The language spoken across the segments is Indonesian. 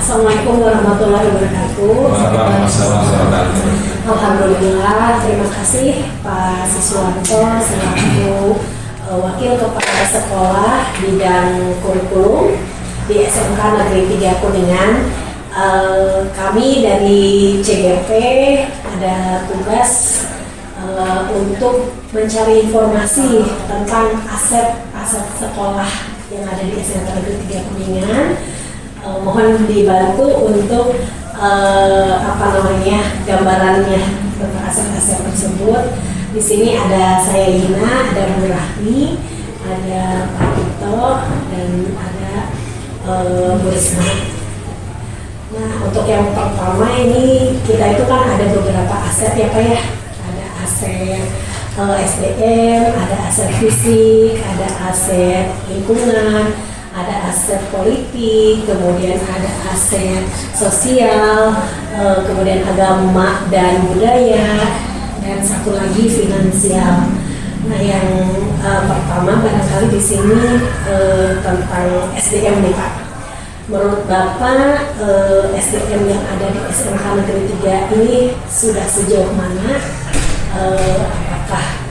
Assalamualaikum warahmatullahi wabarakatuh. Alhamdulillah, terima kasih Pak Siswanto selaku Wakil Kepala Sekolah Bidang Kurikulum di SMK Negeri 3 Kuningan. Kami dari CGP ada tugas untuk mencari informasi tentang aset sekolah yang ada di SMK Negeri 3 Kuningan. Mohon dibantu untuk gambarannya tentang aset-aset tersebut. Di sini ada saya Lina, ada Bu Rahmi, ada Pak Tito, dan ada Bu Risma. Nah, untuk yang pertama ini kita itu kan ada beberapa aset ya Pak ya. Ada aset SDM, ada aset fisik, ada aset lingkungan, ada aset politik, kemudian ada aset sosial, kemudian agama dan budaya, dan satu lagi finansial. Nah, yang pertama barangkali di sini tentang SDM nih Pak. Menurut Bapak, SDM yang ada di SMK Negeri 3 ini sudah sejauh mana? Apakah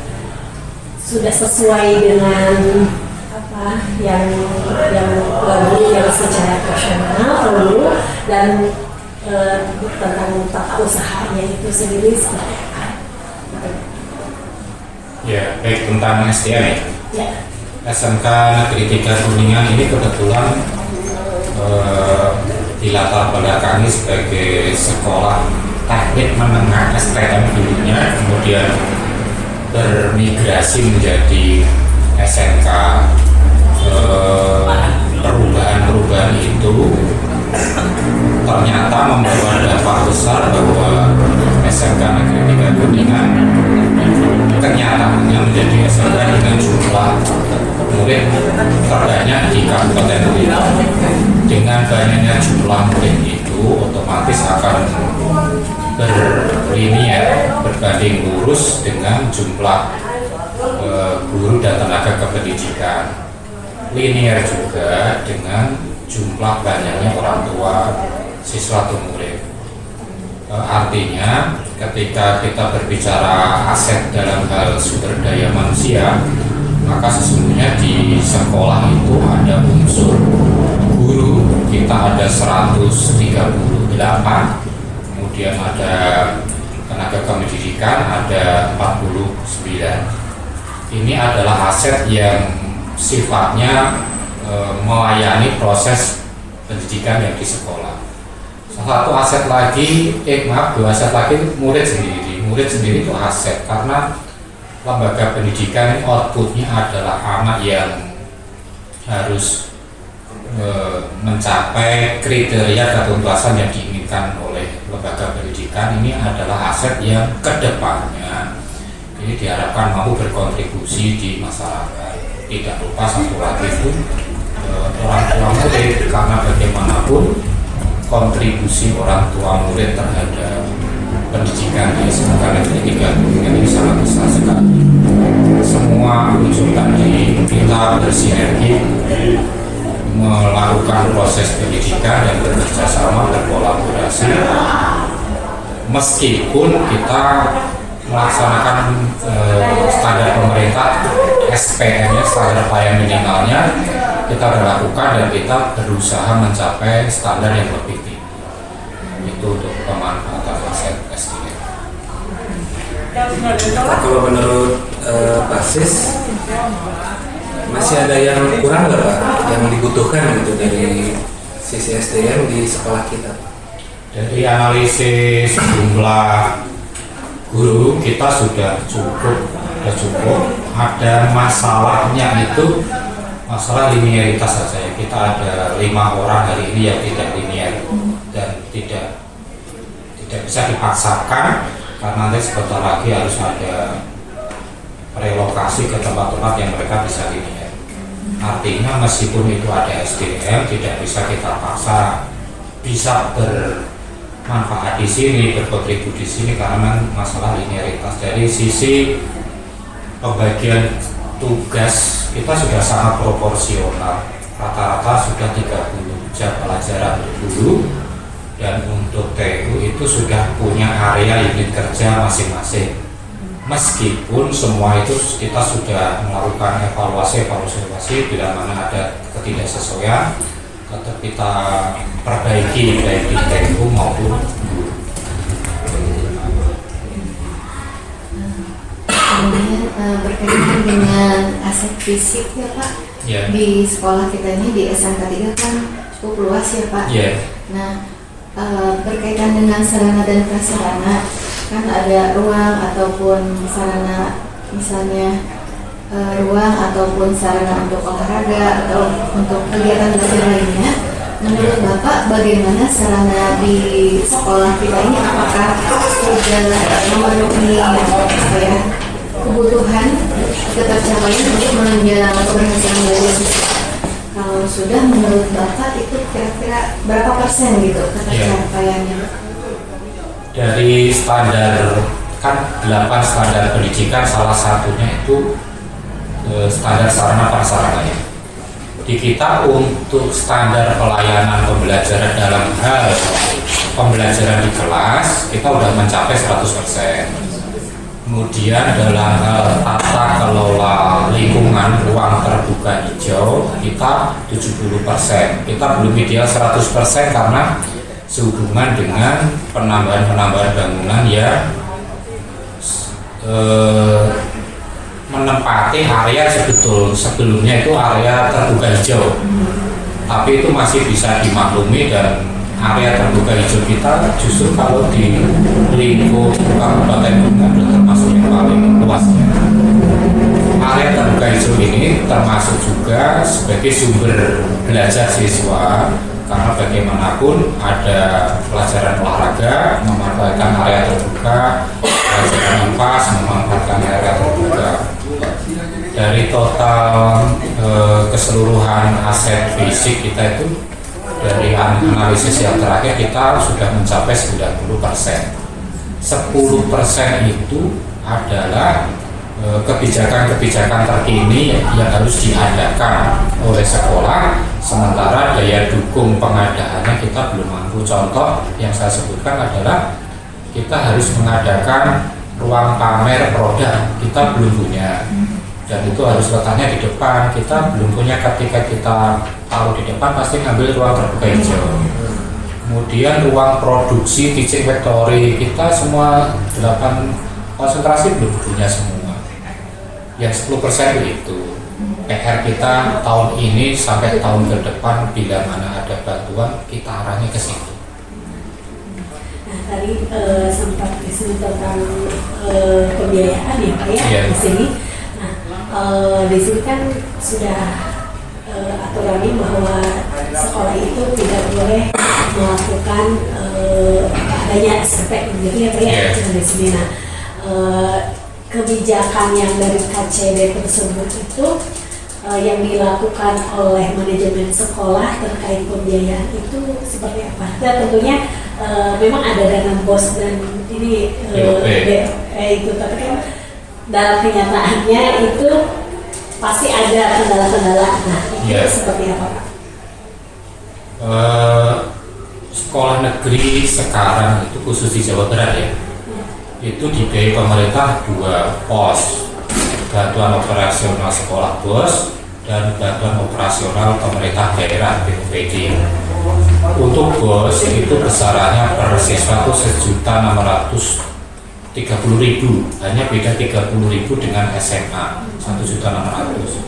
sudah sesuai dengan yang secara profesional dulu, dan tentang tata usahanya itu sendiri seperti apa? Ya, baik, tentang SDM ya. SMK Negeri 3 Kuningan ini kebetulan dilatar belakangi sebagai sekolah teknik menengah STM dulunya, kemudian bermigrasi menjadi SMK. Perubahan itu ternyata membawa dampak besar bahwa SMK Negeri 3 Kuningan kenyataannya menjadi SMK dengan jumlah murid terbanyak di Kabupaten Kuningan. Dengan banyaknya jumlah murid itu otomatis akan berlinier berbanding lurus dengan jumlah guru dan tenaga kependidikan. Linear juga dengan jumlah banyaknya orang tua siswa atau murid. Artinya ketika kita berbicara aset dalam hal sumber daya manusia, maka sesungguhnya di sekolah itu ada unsur guru, kita ada 138, kemudian ada tenaga kependidikan ada 49. Ini adalah aset yang sifatnya melayani proses pendidikan yang di sekolah. Satu aset lagi, dua aset lagi itu murid sendiri. Murid sendiri itu aset karena lembaga pendidikan outputnya adalah anak yang harus mencapai kriteria ketuntasan yang diinginkan oleh lembaga pendidikan. Ini adalah aset yang kedepannya ini diharapkan mampu berkontribusi di masyarakat. Tidak lupa satu lagi itu orang tua murid, karena bagaimanapun kontribusi orang tua murid terhadap pendidikan di SMK Negeri 3 Kuningan ini sangat besar sekali. Semua unsur tadi kita bersinergi melakukan proses pendidikan dan bekerja sama, berkolaborasi, meskipun kita melaksanakan standar pemerintah SPM-nya, standar pelayanan minimalnya kita berlakukan, dan kita berusaha mencapai standar yang lebih tinggi. Itu untuk pemanfaatan aset SDM. Kalau menurut basis masih ada yang kurang nggak Pak, yang dibutuhkan gitu dari sisi SDM di sekolah kita? Dari analisis jumlah guru kita sudah cukup. Ada masalahnya itu masalah linearitas saja. Kita ada 5 orang hari ini yang tidak linear dan tidak bisa dipaksakan, karena nanti sebentar lagi harus ada relokasi ke tempat-tempat yang mereka bisa linear. Artinya meskipun itu ada SDM, tidak bisa kita paksa bisa bermanfaat di sini, berkontribusi di sini, karena masalah linearitas. Dari sisi pembagian tugas kita sudah sangat proporsional, rata-rata sudah 30 jam pelajaran per guru, dan untuk TU itu sudah punya area unit kerja masing-masing. Meskipun semua itu kita sudah melakukan evaluasi bila mana ada ketidaksesuaian, tetap kita perbaiki baik di TU maupun guru. Kemudian berkaitan dengan aset fisik ya Pak, Ya. di sekolah kita ini di SMK 3 kan cukup luas ya Pak. Ya. Nah, berkaitan dengan sarana dan prasarana, kan ada ruang ataupun sarana, misalnya ruang ataupun sarana untuk olahraga atau untuk kegiatan belajar lainnya. Menurut Bapak, bagaimana sarana di sekolah kita ini? Apakah sudah memenuhi kebutuhan ketercapaian untuk menunjang keberhasilan belajar siswa? Kalau sudah, menurut Bapak itu kira-kira berapa persen gitu ketercapaiannya? Dari standar, kan 8 standar pendidikan, salah satunya itu standar sarana prasarananya. Di kita untuk standar pelayanan pembelajaran dalam hal pembelajaran di kelas, kita sudah mencapai 100%. Kemudian dalam hal tata kelola lingkungan ruang terbuka hijau, kita 70%. Kita belum ideal 100% karena sehubungan dengan penambahan bangunan yang menempati area sebelumnya itu area terbuka hijau, tapi itu masih bisa dimaklumi. Dan area terbuka hijau kita justru kalau di lingkup Kabupaten Bengkulu termasuk yang paling luasnya. Area terbuka hijau ini termasuk juga sebagai sumber belajar siswa, karena bagaimanapun ada pelajaran olahraga memanfaatkan area terbuka, pelajaran IPA memanfaatkan area terbuka. Dari total keseluruhan aset fisik kita itu, dari analisis yang terakhir kita sudah mencapai 90%. 10% itu adalah kebijakan-kebijakan terkini yang harus diadakan oleh sekolah, sementara daya dukung pengadaannya kita belum mampu. Contoh yang saya sebutkan adalah kita harus mengadakan ruang pamer produk, kita belum punya, dan itu harus letaknya di depan, kita belum punya. Ketika kita taruh di depan pasti ngambil ruang terbuka hijau. Kemudian ruang produksi teaching factory, kita semua 8 konsentrasi belum punya semua. Yang 10% itu PR kita tahun ini sampai tahun ke depan, bila mana ada bantuan kita arahnya ke situ. Nah, tadi sempat disebut tentang pembiayaan ya Pak ya, Iya. di sini. Nah, di sini kan sudah aturannya bahwa sekolah itu tidak boleh melakukan adanya SPP gitu ya Pak ya, di sini. Nah, kebijakan yang dari KCD tersebut itu yang dilakukan oleh manajemen sekolah terkait pembiayaan itu seperti apa? Dan tentunya memang ada dana BOS dan ini itu, tapi kan dalam kenyataannya itu pasti ada kendala-kendala. Nah, itu seperti apa Pak? Sekolah negeri sekarang itu khusus di Jawa Barat ya, itu dibiayai pemerintah 2 pos, bantuan operasional sekolah BOS dan bantuan operasional pemerintah daerah BOPD. Untuk BOS itu besarannya per siswa itu 1.630.000, hanya beda 30.000 dengan SMA 1.600.000.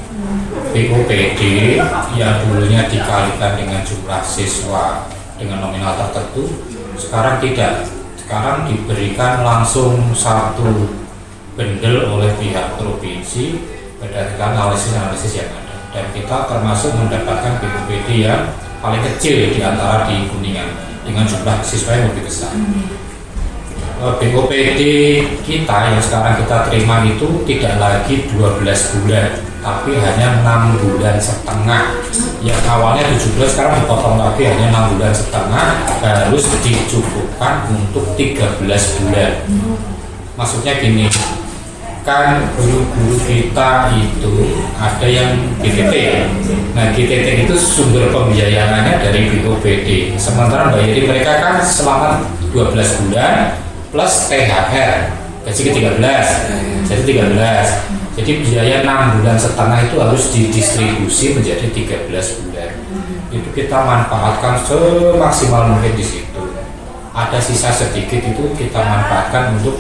BOPD yang dulunya dikalikan dengan jumlah siswa dengan nominal tertentu, sekarang tidak. Sekarang diberikan langsung satu bendel oleh pihak provinsi berdasarkan analisis yang ada, dan kita termasuk mendapatkan BOPD yang paling kecil di antara di Kuningan dengan jumlah siswa yang lebih besar. BOPD kita yang sekarang kita terima itu tidak lagi 12 bulan, tapi hanya 6 bulan setengah. Yang awalnya 17 sekarang dipotong lagi hanya 6 bulan setengah, harus dicukupkan untuk 13 bulan. Maksudnya gini, kan guru-guru kita itu ada yang GTT. Nah, GTT itu sumber pembiayaannya dari BOPD. Sementara bayari mereka kan selama 12 bulan plus THR, gaji ke-13. Jadi 13. Jadi biaya 6,5 bulan itu harus didistribusi menjadi 13 bulan. Itu kita manfaatkan semaksimal mungkin di situ. Ada sisa sedikit itu kita manfaatkan untuk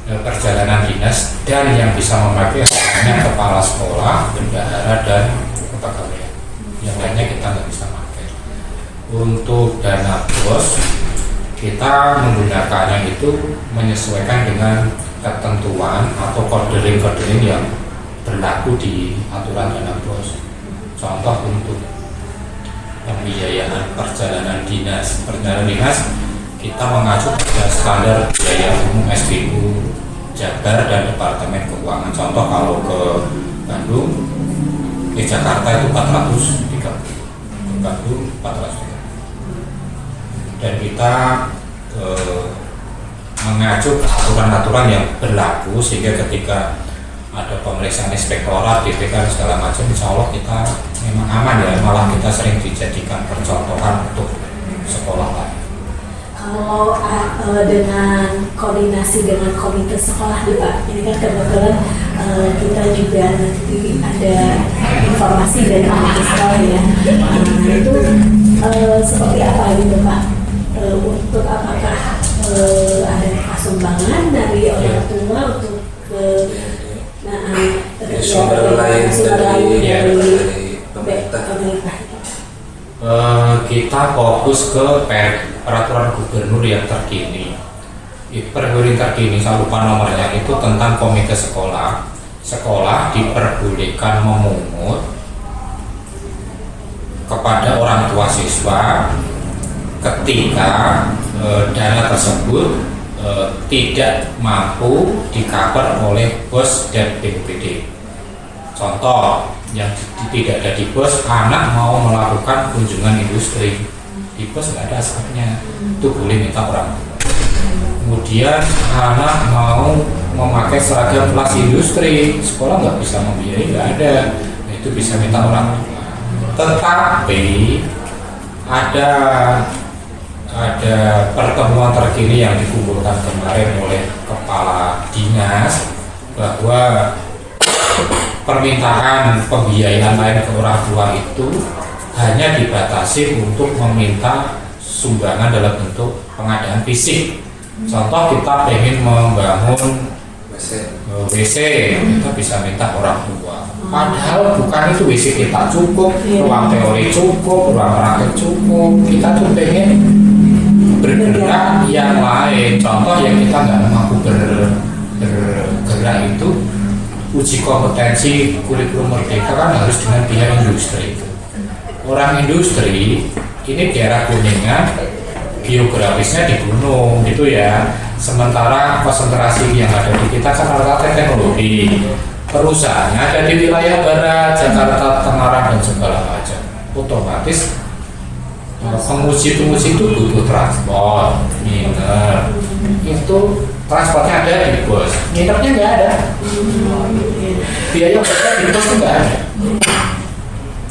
perjalanan dinas, dan yang bisa memakai hanya kepala sekolah, bendahara, dan kepegawaian. Yang lainnya kita nggak bisa pakai. Untuk dana BOS kita menggunakannya itu menyesuaikan dengan ketentuan atau ordering yang berlaku di aturan dana BOS. Contoh untuk pembiayaan perjalanan dinas, kita mengacu pada standar biaya umum SBU Jabar dan Departemen Keuangan. Contoh kalau ke Bandung, ke Jakarta itu 430, ke Bandung 430. Dan kita mengacu ke aturan-aturan yang berlaku, sehingga ketika ada pemeriksaan inspektorat, DPK dan segala macam, insya Allah kita memang aman ya, malah kita sering dijadikan percontohan untuk sekolah lain. Kalau dengan koordinasi dengan komite sekolah nih Pak, ini kan kebetulan kita juga nanti ada informasi dari komite sekolah ya. Itu seperti apa gitu Pak? Untuk apakah ada sumbangan dari orang tua untuk sumber lain dari pemerintah. Kita fokus ke peraturan gubernur yang terkini. Peraturan terkini, saya lupa nomornya, itu tentang komite sekolah. Sekolah diperbolehkan memungut kepada orang tua siswa ketika dana tersebut tidak mampu di-cover oleh BOS dan BOPD. Contoh yang tidak ada di BOS, anak mau melakukan kunjungan industri, di BOS nggak ada aspeknya, itu boleh minta orang tua. Kemudian anak mau memakai seragam kelas industri, sekolah nggak bisa membiayai, nggak ada, itu bisa minta orang tua. Tetapi ada pertemuan terkini yang dikumpulkan kemarin oleh kepala dinas bahwa permintaan pembiayaan lain ke orang tua itu hanya dibatasi untuk meminta sumbangan dalam bentuk pengadaan fisik. Contoh kita ingin membangun WC, kita bisa minta orang tua. Padahal bukan itu WC kita cukup, ruang teori cukup, ruang praktek cukup. Kita tuh pengen bergerak yang lain. Contoh yang kita nggak mampu bergerak itu uji kompetensi kurikulum merdeka kan harus dengan pihak industri. Orang industri ini daerah Kuningan, geografisnya di gunung gitu ya. Sementara konsentrasi yang ada di kita kan rata-rata teknologi. Perusahaannya ada di wilayah barat, Jakarta, Tangerang dan segala macam. Otomatis penguji itu butuh transport, nginep. Itu transportnya ada di BOS, nginepnya nggak ada. Biaya hotel di BOS nggak ada.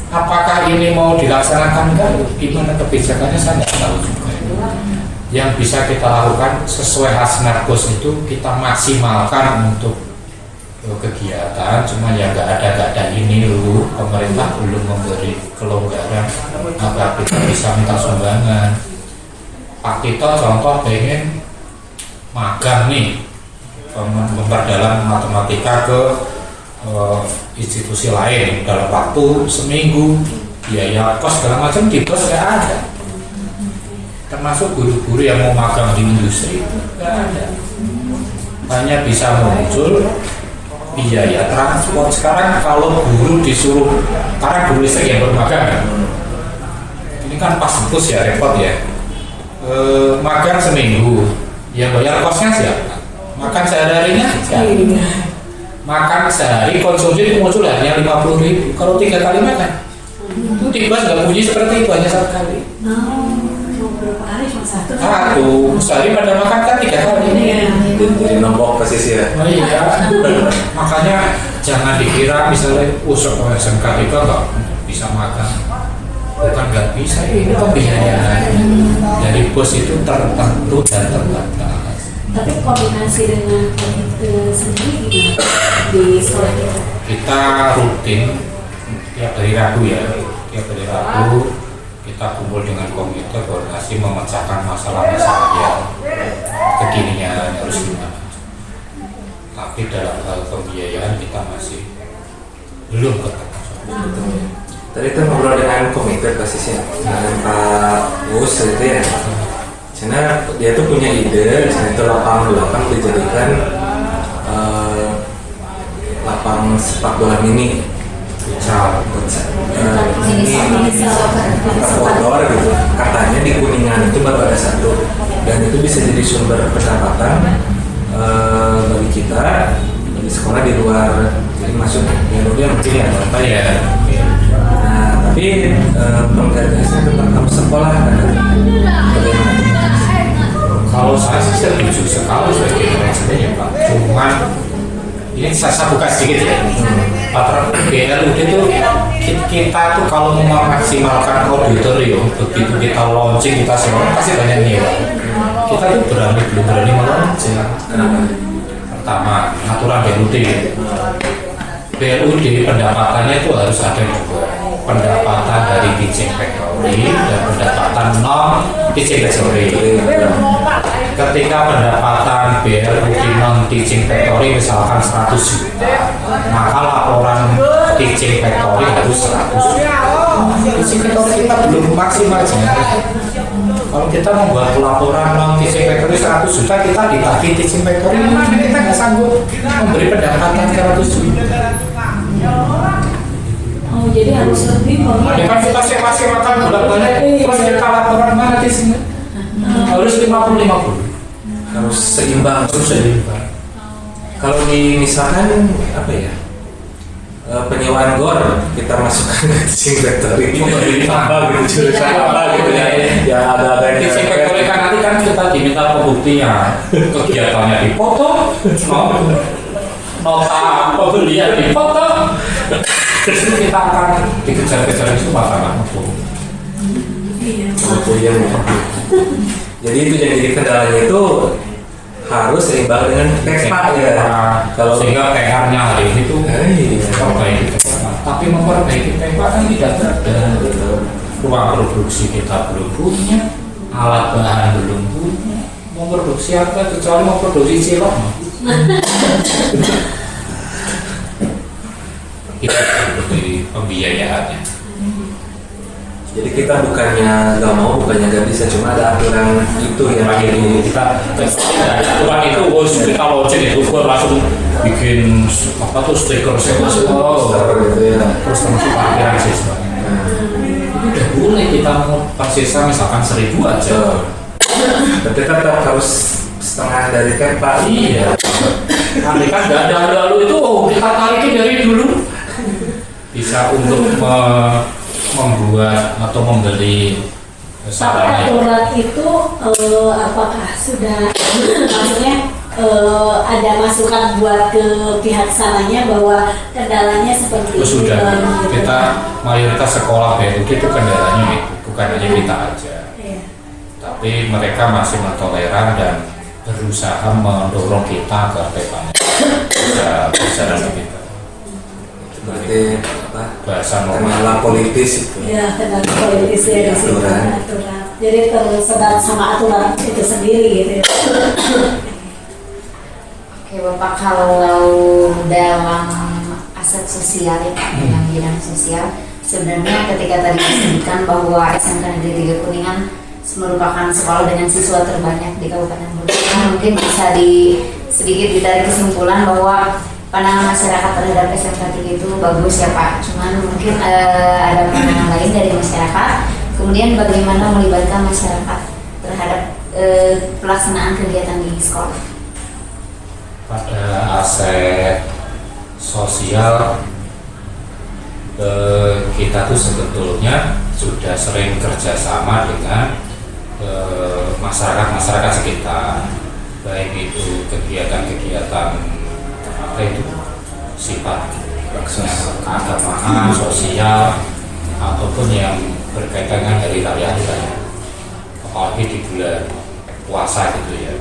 Apakah ini mau dilaksanakan enggak? Gimana kebijakannya saya nggak tahu juga. Yang bisa kita lakukan sesuai Hasnar BOS itu kita maksimalkan untuk kegiatan, cuma ya nggak ada ini dulu, pemerintah belum memberi kelonggaran agar kita bisa minta sumbangan. Pak Tito contoh pengen magang nih, memperdalam matematika ke institusi lain dalam waktu seminggu, biaya kos segala macam di BOS nggak ada. Termasuk guru-guru yang mau magang di industri nggak ada, hanya bisa muncul biaya transport. Sekarang kalau guru disuruh, karena guru listrik yang bermagang, ini kan pas bus ya, repot ya. Magang seminggu, yang bayar kosnya siapa? Makan sehari-harinya siapa? Makan sehari konsumsi itu muncul hanya 50.000. Kalau 3 kali makan, itu di BOS nggak punya seperti itu, hanya 1 kali. berapa kali cuma satu? Sehari pada makan kan 3 kali. Iya. Jadi nombok posisi ya. Oh iya, makanya jangan dikira misalnya sekolah SMK 3 nggak bisa makan. Bukan nggak bisa, ini pembiayaan dari bos itu tertentu dan terbatas. Tapi kombinasi dengan sendiri gimana di sekolah kita? Kita rutin tiap hari Rabu ya, tiap hari Rabu kita kumpul dengan komite koordinasi memecahkan masalah-masalah yang kekinian harus gimana. Tapi dalam hal pembiayaan kita masih belum ketemu. Tadi kita ngobrol dengan komite basisnya dengan Pak Gus gitu ya. Karena dia tuh punya ide, karena itu lapangan belakang dijadikan lapang sepak bola mini, futsal, outdoor gitu. Katanya di Kuningan itu baru ada satu, dan itu bisa jadi sumber pendapatan bagi kita di sekolah di luar. Jadi maksudnya mungkin ya apa ya. Nah, tapi penggagasnya tentang kamu sekolah kan bagaimana? Kalau saya sih setuju sekali sebagai presiden ya Pak. Cuman ini saya buka sedikit ya. Patron BLUD itu kita tuh kalau mau memaksimalkan auditorium, begitu kita launching kita semua pasti banyak nih. Kita tuh belum berani melaunching. Pertama, aturan BLUD. BLUD pendapatannya itu harus ada dua, pendapatan dari teaching factory dan pendapatan non teaching factory. Ketika pendapatan BLUD non teaching factory misalkan 100 juta, maka laporan teaching factory harus 100 juta. Teaching factory kita belum maksimal kalau kita membuat laporan non teaching factory 100 juta, kita dibagi teaching factory kita nggak sanggup memberi pendapatan 100 juta. Oh, jadi harus lebih Ya kan kita masih makan bolak-balik, terus kita laporan mana di sini? Harus 50-50. Harus seimbang. Kalau di misalkan apa ya, penyewaan gor kita masukkan ke teaching factory apa gitu, jurusan apa gitu ya, ya ada Teaching factory kan nanti kan kita diminta pembuktian kegiatannya dipoto, nota pembelian dipoto, terus kita akan dikejar-kejar itu mahkamah hukum. Kemudian jadi itu yang jadi kendalanya itu harus seimbang dengan PEPA ya. Kalau sehingga PR-nya hari itu memperbaiki, tapi memperbaiki PEPA kan tidak ada. Ruang produksi kita belum punya, alat bahan belum punya. Mau produksi apa kecuali mau produksi cilok? Kita seperti pembiayaannya. Jadi kita bukannya nggak mau, bukannya nggak bisa, cuma ada aturan itu yang Itu kita aturan itu, kita launching itu gue langsung bikin apa tuh stiker gitu ya, terus termasuk parkiran siswa. Itu udah boleh kita mau per siswa misalkan 1.000 aja. Tapi tetap harus setengah dari PEPA. Iya. Nanti kan nggak ada lalu itu kita tarikin dari dulu. Bisa untuk membuat atau membeli Tapi aturan itu apakah sudah maksudnya ada masukan buat ke pihak sananya bahwa kendalanya seperti ini? Sudah kita mayoritas sekolah BLUD itu kendalanya itu bukan hanya kita aja, tapi mereka masih mentoleran dan berusaha mendorong kita agar PEPA-nya bisa berjalan lebih baik. Berarti apa? Bahasa kendala politis itu. Ya, kendala politis ya di situ aturan. Jadi tersedat sama aturan itu sendiri gitu. Oke Bapak, kalau dalam aset sosial ya Pak, dalam bidang sosial, sebenarnya ketika tadi disebutkan bahwa SMK Negeri 3 Kuningan merupakan sekolah dengan siswa terbanyak di Kabupaten Bogor, mungkin bisa sedikit ditarik kesimpulan bahwa pandangan masyarakat terhadap SMK 3 itu bagus ya Pak. Cuman mungkin ada pandangan lain dari masyarakat. Kemudian bagaimana melibatkan masyarakat terhadap pelaksanaan kegiatan di sekolah? Pada aset sosial kita tuh sebetulnya sudah sering kerjasama dengan masyarakat sekitar, baik itu kegiatan-kegiatan apa itu sifat keagamaan, sosial, ataupun yang berkaitan dengan hari raya, apalagi di bulan puasa gitu ya.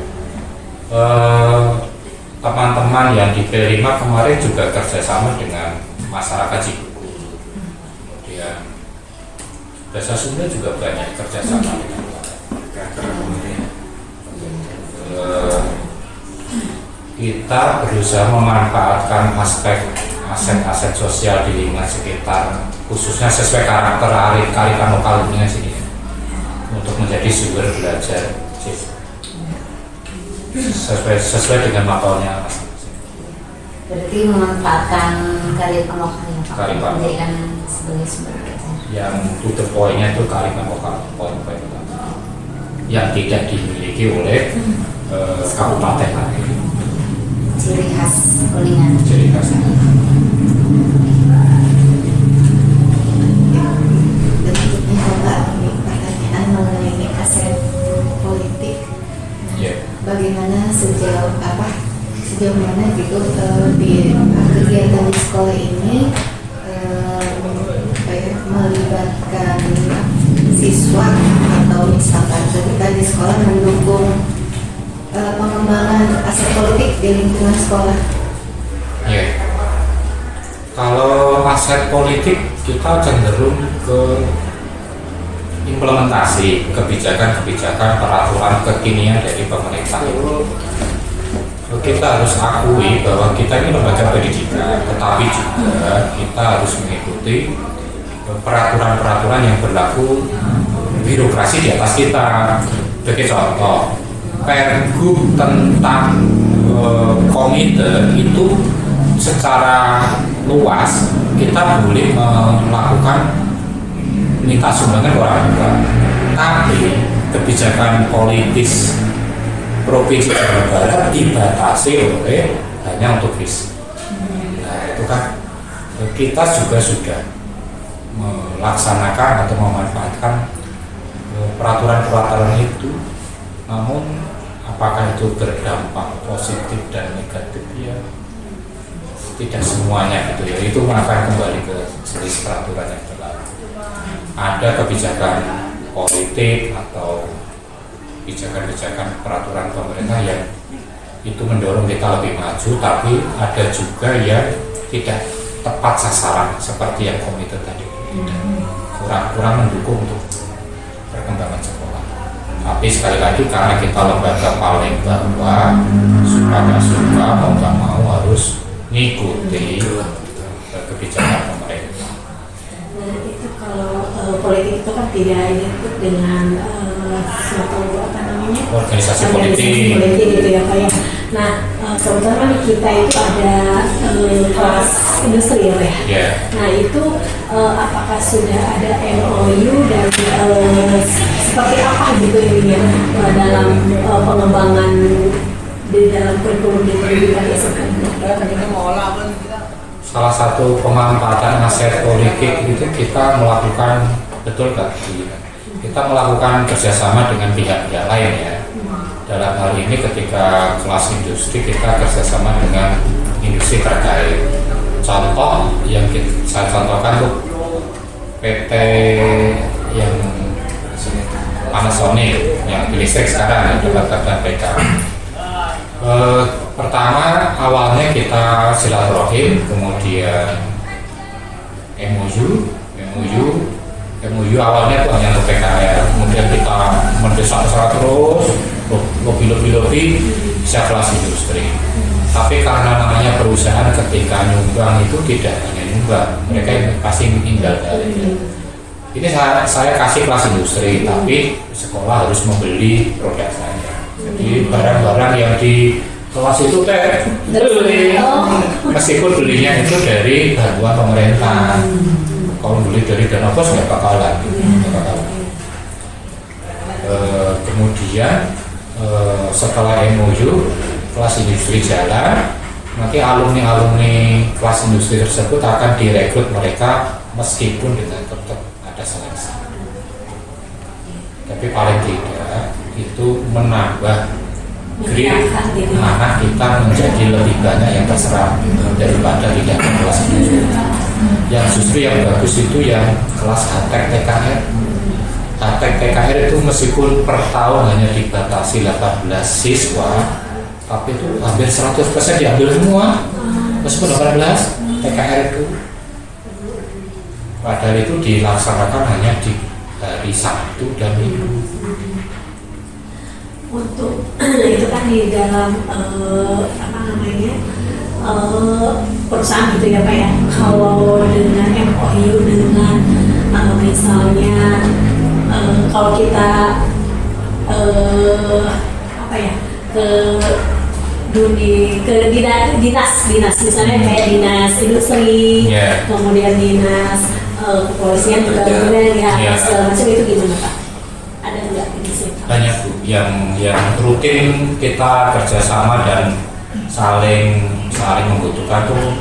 Teman-teman yang di P5 kemarin juga kerjasama dengan masyarakat Cibubur, kemudian Desa Sunda juga banyak kerjasama dengan kita berusaha memanfaatkan aset sosial di lingkungan sekitar, khususnya sesuai karakter kearifan lokal lingkungan sini untuk menjadi sumber belajar sesuai dengan mapelnya. Berarti memanfaatkan kearifan lokal yang Kearifan. menjadikan sebagai sumber belajar. Yang to the point-nya itu kearifan lokal, poin-poin yang tidak dimiliki oleh kabupaten lain. Ciri khas Kuningan. Ciri khas. Berikutnya Bapak, pertanyaan mengenai aset politik. Ya. Bagaimana sejauh mana gitu di kegiatan di sekolah ini melibatkan siswa atau misalkan ketika di sekolah mendukung pengembangan aset politik di lingkungan sekolah. Ya. Kalau aset politik kita cenderung ke implementasi kebijakan-kebijakan peraturan kekinian dari pemerintah itu. Kita harus akui bahwa kita ini lembaga pendidikan, tetapi juga kita harus mengikuti peraturan-peraturan yang berlaku birokrasi di atas kita. Sebagai contoh, Pergub tentang komite itu secara luas kita boleh melakukan minta sumbangan ke orang tua, tapi kebijakan politis Provinsi Jawa Barat dibatasi oleh hanya untuk fisik. Nah itu kan kita juga sudah melaksanakan atau memanfaatkan peraturan-peraturan itu, namun apakah itu berdampak positif dan negatif ya tidak semuanya gitu ya. Itu akan kembali ke jenis peraturan yang berlaku. Ada kebijakan politik atau kebijakan-kebijakan peraturan pemerintah yang itu mendorong kita lebih maju, tapi ada juga yang tidak tepat sasaran seperti yang komite tadi, kurang mendukung untuk perkembangan sekolah. Tapi sekali lagi karena kita lembaga paling bawah, suka nggak suka mau nggak mau harus ngikuti kebijakan pemerintah. Nah itu kalau politik itu kan tidak identik dengan suatu organisasi politik gitu ya Pak ya. Nah kebetulan di kita itu ada kelas industri ya Pak ya. Yeah. Nah itu apakah sudah ada MOU dan seperti apa gitu ininya dalam pengembangan di dalam kurikulum di pendidikan SMK? Salah satu pemanfaatan aset politik itu kita melakukan betul tadi. Kita melakukan kerjasama dengan pihak-pihak lain ya. Dalam hal ini ketika kelas industri kita kerjasama dengan industri terkait. Contoh yang saya contohkan tuh PT yang Panasonic yang listrik sekarang yang dapatkan PK. Pertama awalnya kita silaturahim, kemudian MOU awalnya itu hanya untuk PKL, kemudian kita mendesak terus, lobby bisa kelas industri. Tapi karena namanya perusahaan ketika nyumbang itu tidak hanya nyumbang, mereka pasti tinggal dari. Ini saya kasih kelas industri, tapi sekolah harus membeli produk saya. Jadi barang-barang yang di kelas itu beli, meskipun belinya itu dari bantuan pemerintah. Kalau beli dari dana pos nggak bakalan. Kemudian setelah MOU kelas industri jalan, nanti alumni kelas industri tersebut akan direkrut mereka meskipun dengan tetap ada seleksi. Tapi paling tidak menambah grade Meningkatkan gitu. anak kita menjadi lebih banyak yang terserap daripada tidak ada kelas 7. Yang justru yang bagus itu yang kelas HTEK TKR. HTEK TKR itu meskipun per tahun hanya dibatasi 18 siswa, tapi itu hampir 100% diambil semua. Meskipun 18 TKR itu, padahal itu dilaksanakan hanya di hari Sabtu dan Minggu. Untuk itu kan di dalam apa namanya perusahaan gitu ya Pak ya. Kalau dengan MOU dengan misalnya kalau kita apa ya ke dinas misalnya kayak dinas industri, Yeah. kemudian dinas kepolisian juga kemudian ya Yeah. segala macam itu gimana Pak? Ada nggak di situ? Banyak Bu, yang rutin kita kerjasama dan saling membutuhkan tuh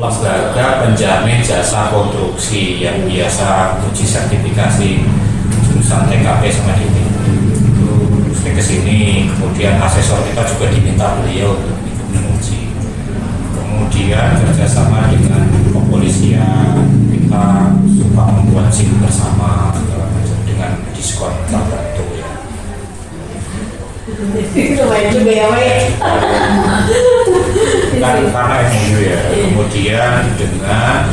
lembaga penjamin jasa konstruksi yang biasa uji sertifikasi jurusan TKP sama DP. Terus ke sini, kemudian asesor kita juga diminta beliau untuk ikut menguji. Kemudian kerjasama dengan kepolisian, kita suka membuat SIM bersama segala macam dengan diskon tertentu ya. Lumayan juga ya Pak ya. Karena MOU ya. Kemudian dengan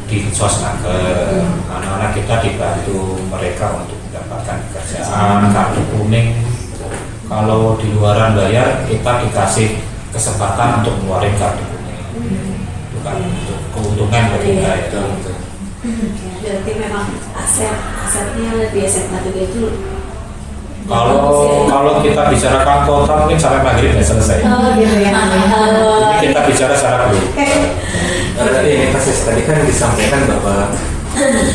di Sosnaker, anak-anak kita dibantu mereka untuk mendapatkan pekerjaan, kartu kuning. Kalau di luaran bayar, kita dikasih kesempatan untuk ngeluarin kartu kuning. Bukan untuk keuntungan bagi kita itu. Berarti memang asetnya di SMA juga itu. Kalau kita bicarakan total mungkin sampai maghrib ya selesai. Oh gitu ya. Ini kita bicara secara dulu. Ini kasus tadi kan disampaikan bahwa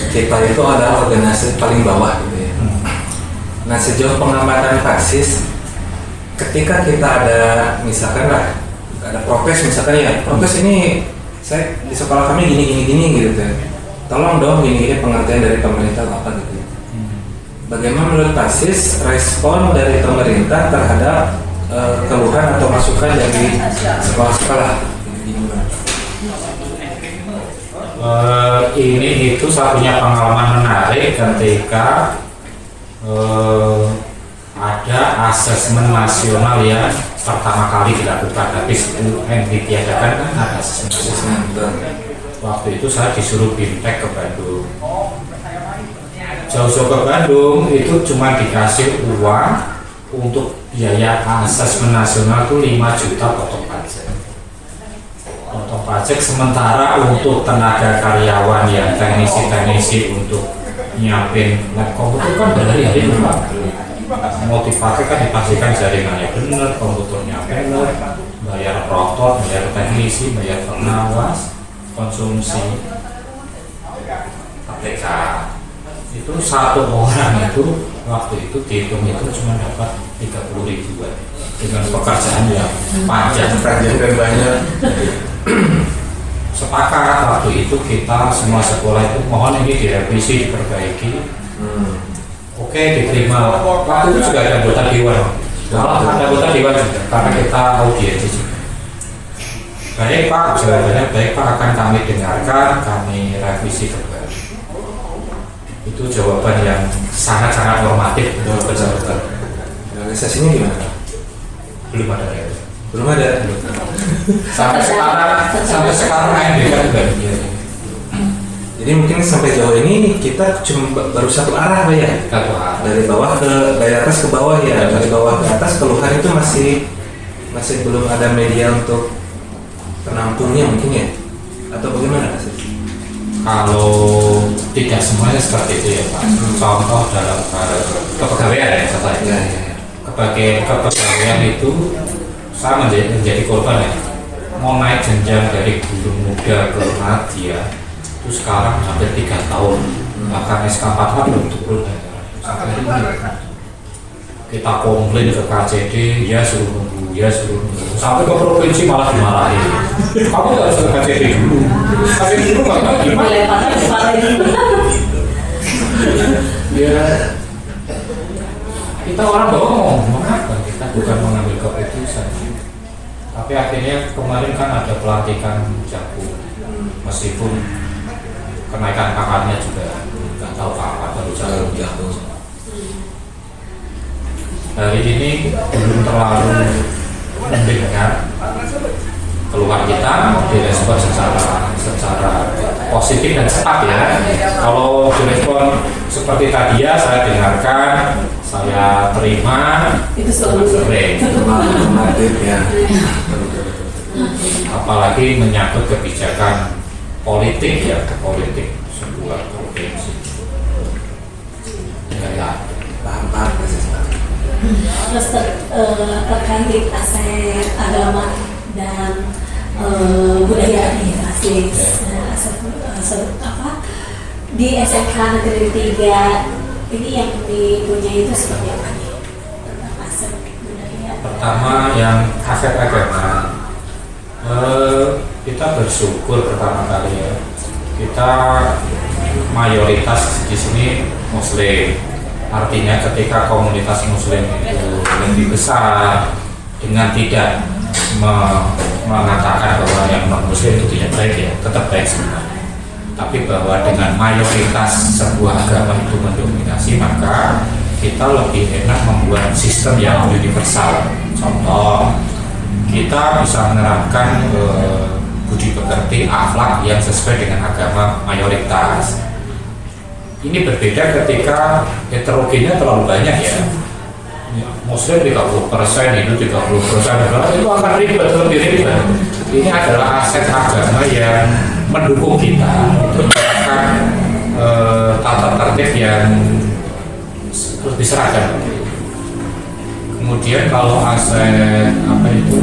kita itu adalah organisasi paling bawah gitu ya. Nah sejauh pengamatan Paksis, ketika kita ada misalkan lah ada prokes misalkan ya prokes ini saya di sekolah kami gini gitu ya. Tolong dong gini pengertian dari pemerintah apa gitu. Bagaimana menurut Paksis respon dari pemerintah terhadap keluhan atau masukan dari sekolah-sekolah? Ini itu saya punya pengalaman menarik ketika ada asesmen nasional yang pertama kali dilakukan, tapi sebelum ditiadakan kan ada asesmen nasional. Waktu itu saya disuruh BIMTEK ke Bandung. Jauh-jauh ke Bandung itu cuma dikasih uang untuk biaya asesmen nasional itu 5 juta potong pajak. Potong pajak, sementara untuk tenaga karyawan yang teknisi untuk nyiapin lab komputer kan berhari-hari Pak. Mau dipakai kan dipastikan jaringannya benar, komputernya benar, bayar rotor, bayar teknisi, bayar pengawas, konsumsi, ATK. Itu satu orang itu waktu itu dihitung itu cuma dapat 30 ribuan dengan pekerjaan yang panjang dan banyak. Sepakat waktu itu kita semua sekolah itu mohon ini direvisi, diperbaiki. Oke, diterima. Waktu itu juga ada anggota dewan. Ada anggota dewan juga karena kita audiensi juga. Baik Pak, jawabannya baik Pak, akan kami dengarkan, kami revisi kembali. Itu jawaban yang sangat-sangat normatif. Betul. Realisasinya gimana? Belum ada ya. Belum ada. Sampai sekarang AMDK juga. Jadi mungkin sampai jauh ini kita cuma baru satu arah Pak ya. Satu arah. Dari bawah dari atas ke bawah ya. Dari bawah ke atas keluhan itu masih belum ada media untuk penampungnya mungkin ya. Atau bagaimana sih? Kalau tidak semuanya seperti itu ya Pak. Contoh dalam kepegawaian ya saya. Ya. Kepegawaian itu saya menjadi korban ya. Mau naik jenjang dari guru muda ke madya itu sekarang hampir 3 tahun. Bahkan SK4 belum turun. Kita komplain ke KCD, ya suruh nunggu. Sampai ke provinsi malah dimarahin. Kamu nggak usah ke KCD dulu. KCD dulu nggak gimana? Ya, kita orang bohong. bukan mengambil keputusan. Tapi akhirnya kemarin kan ada pelantikan Jakub, meskipun kenaikan kakaknya juga nggak tahu kapan baru jatuh. Hari ini belum terlalu mendengar keluhan kita, direspon secara positif dan cepat ya. Kalau direspon seperti tadi ya, saya dengarkan, saya terima, Itu selalu sering. Normatif ya. Apalagi menyangkut kebijakan politik ya, politik sebuah provinsi. Ya, Paham persis. Terus terkait aset agama dan budaya nih di SMK Negeri 3 ini yang dipunyai itu seperti apa nih tentang aset budaya? pertama yang aset agama, kita bersyukur pertama kali ya, kita mayoritas di sini Muslim. Artinya ketika komunitas Muslim itu lebih besar, dengan tidak mengatakan bahwa yang non Muslim itu tidak baik ya, tetap baik sebenarnya. Tapi bahwa dengan mayoritas sebuah agama itu mendominasi, maka kita lebih enak membuat sistem yang universal. Contoh, kita bisa menerapkan budi pekerti, akhlak yang sesuai dengan agama mayoritas. Ini berbeda ketika heterogennya terlalu banyak ya. Muslim 30%, Hindu 30%, itu akan ribet, lebih ribet. Ini adalah aset agama yang mendukung kita untuk menerapkan tata tertib yang lebih seragam. Kemudian kalau aset apa itu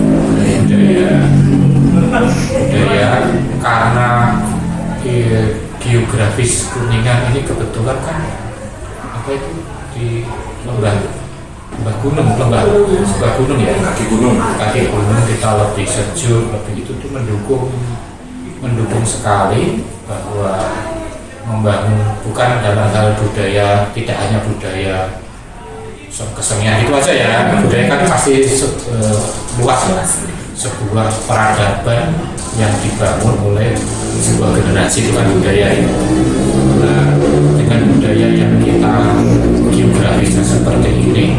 budaya karena geografis Kuningan ini kebetulan kan apa itu di lembah gunung ya, kaki gunung kita lebih sejuk, lebih itu tuh mendukung sekali bahwa membangun bukan dalam hal budaya, tidak hanya budaya kesenian itu aja ya, budaya kan pasti luas ya, sebuah peradaban yang dibangun oleh sebuah generasi dengan budaya itu. Nah, dengan budaya yang kita geografisnya seperti ini,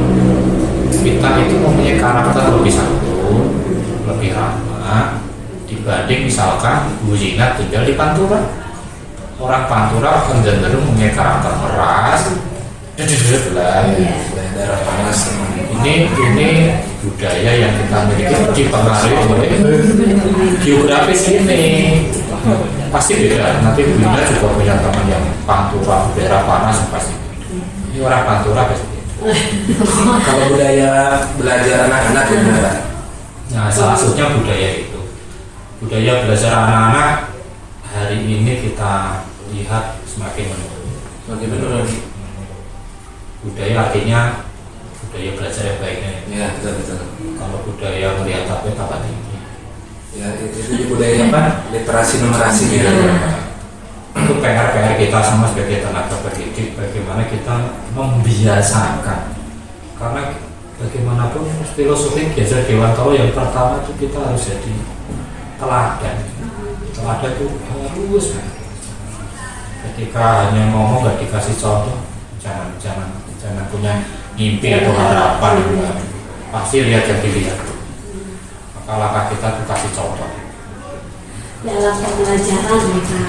kita itu mempunyai karakter lebih santun, lebih ramah dibanding misalkan Bu Zina tinggal di Pantura. Orang Pantura cenderung mempunyai karakter keras, Daerah panas. ini budaya yang kita miliki dipengaruhi oleh geografis ini. Pasti beda. Nanti Bunda juga punya teman yang Pantura, daerah panas pasti. Ini orang Pantura pasti. Kalau budaya belajar anak-anak gimana? Nah, salah satunya budaya itu. Budaya belajar anak-anak hari ini kita lihat semakin menurun. Bagaimana? Budaya artinya budaya belajar yang baiknya. Ya, betul. Kalau budaya melihat apa tambah tinggi. Ya, itu budaya apa? Literasi numerasi gitu. Itu PR kita sama sebagai tenaga pendidik, bagaimana kita membiasakan. Karena bagaimanapun filosofi Gezer Dewantoro yang pertama itu kita harus jadi teladan. Teladan itu harus. Ketika hanya ngomong nggak dikasih contoh, jangan punya mimpi atau harapan. Pasti lihat yang dilihat. Maka langkah kita tuh kasih contoh. Dalam pembelajaran kita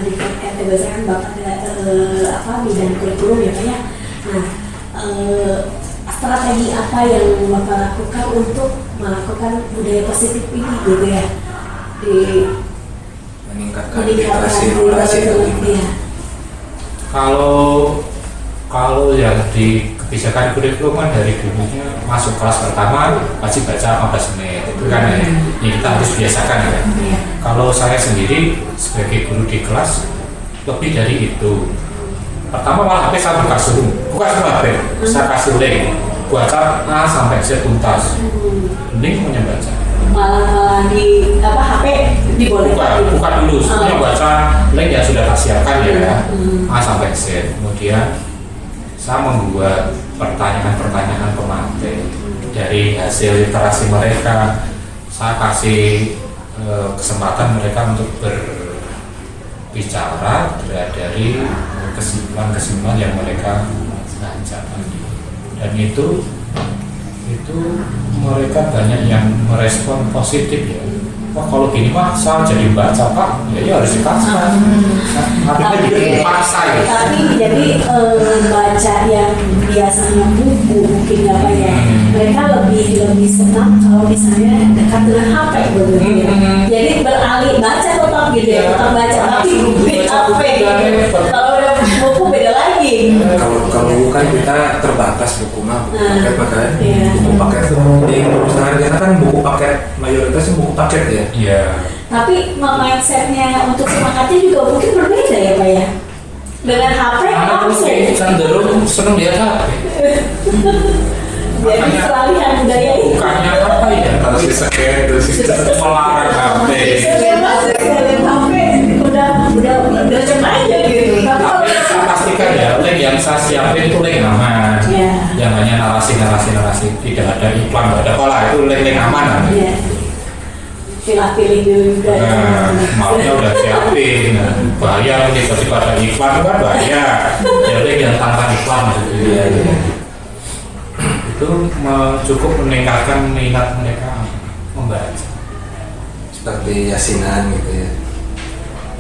di RTBC kan Bapak ada bidang kurikulum ya Pak ya. Nah, strategi apa yang Bapak lakukan untuk melakukan budaya positif ini gitu ya, di meningkatkan literasi numerasi itu gimana? Kalau yang di kebijakan kurikulum kan dari dulunya masuk kelas pertama pasti baca 15 menit itu kan ya, ini kita harus biasakan ya. Kalau saya sendiri sebagai guru di kelas lebih dari itu. Pertama malah HP saya buka suruh, bukan semua HP, saya kasih link baca A sampai Z tuntas. Link punya baca. Malah di HP dibolehkan. Buka dulu, sebelumnya baca link yang sudah tak siapkan ya, A sampai Z. Kemudian saya membuat pertanyaan-pertanyaan pemateri dari hasil literasi mereka. Saya kasih kesempatan mereka untuk berbicara dari kesimpulan-kesimpulan yang mereka baca, dan itu mereka banyak yang merespon positif ya. Wah, kalau gini mah saya jadi baca Pak, ya harus dipaksa. Artinya dipaksa ya. Tapi jadi baca yang biasanya buku mungkin apa ya, mereka lebih senang kalau misalnya dekat dengan HP begitu ya. Jadi beralih baca tetap gitu ya, tetap baca tapi di HP. Kalau udah buku beda lagi. Kalau buku kan kita terbatas buku mah, buku paket makanya Iya. buku paket di perusahaan kita kan buku paket, mayoritasnya buku paket ya. Iya. Tapi mindsetnya untuk semangatnya juga mungkin berbeda ya Pak ya. Dengan HP langsung. Cenderung seneng lihat HP. Jadi peralihan budaya itu. Bukannya apa ya? Kalau si scan terus Melarang HP. Sekalian HP udah cepat aja gitu. Tapi saya pastikan ya, link yang saya siapin itu link aman. Iya. Yang hanya narasi, tidak ada iklan, tidak ada pola, itu link aman. Iya. Pilih dulu juga. Nah, maunya udah siapin, nah, bahaya nih tiba-tiba ada iklan kan bahaya. Jadi yang tanpa iklan gitu ya. Itu cukup meningkatkan minat mereka membaca. seperti yasinan gitu ya.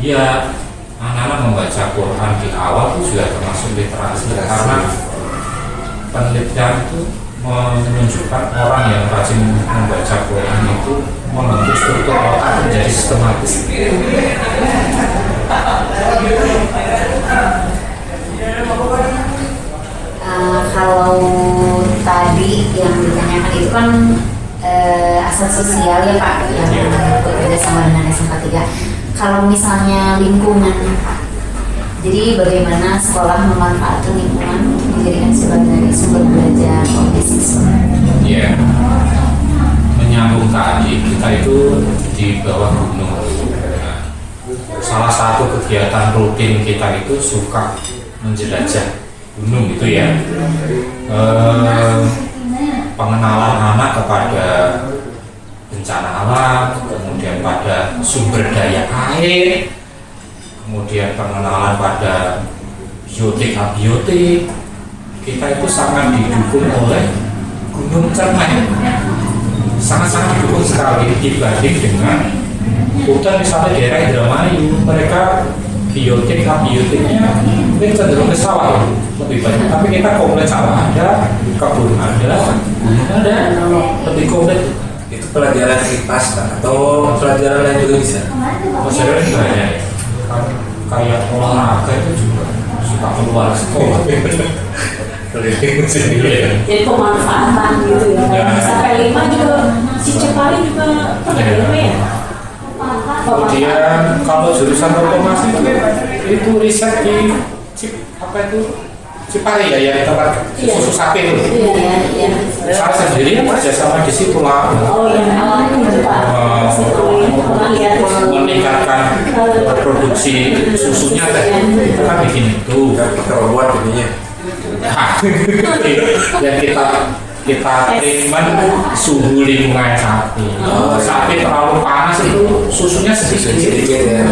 Iya, anak-anak membaca Quran di awal itu juga termasuk literasi karena penelitian itu menunjukkan orang yang rajin membaca Quran itu membentuk struktur otak menjadi sistematis. Kalau tadi yang ditanyakan itu kan aset sosial ya Pak, yang bekerja sama dengan SMK 3. Kalau misalnya lingkungan, jadi bagaimana sekolah memanfaatkan lingkungan untuk menjadikan sebagai sumber belajar beasiswa? Ya, menyambung tadi kita itu di bawah gunung. Nah, salah satu kegiatan rutin kita itu suka menjelajah gunung itu ya. Pengenalan anak kepada bencana alam, kemudian pada sumber daya air, kemudian pengenalan pada biotik abiotik. Kita itu sangat didukung oleh Gunung Cermai, sangat-sangat didukung sekali dibanding dengan hutan misalnya daerah Indramayu. Mereka biotik abiotiknya mungkin cenderung ke sawah lebih banyak, tapi kita komplit sawah ada, kebun ada, gunung ada, lebih komplit. Itu pelajaran IPAS Pak, atau pelajaran lain juga bisa? Masyarakat banyak ya. Kayak olahraga itu juga suka keluar sekolah. Jadi pemanfaatan gitu ya. Ya. Sampai 5 juga si Cepari juga pernah ya. Kemudian kalau jurusan otomasi itu riset di Cipari ya, yang tempat susu sapi itu. Iya. Saya sendiri kerja sama di situ lah. Oh iya, itu Pak. Pernah lihat Meningkatkan produksi susunya teh. Itu kan bikin itu. Pakai robot jadinya. Dan kita treatment suhu lingkungan sapi. Sapi terlalu panas itu susunya sedikit. Sedikit ya.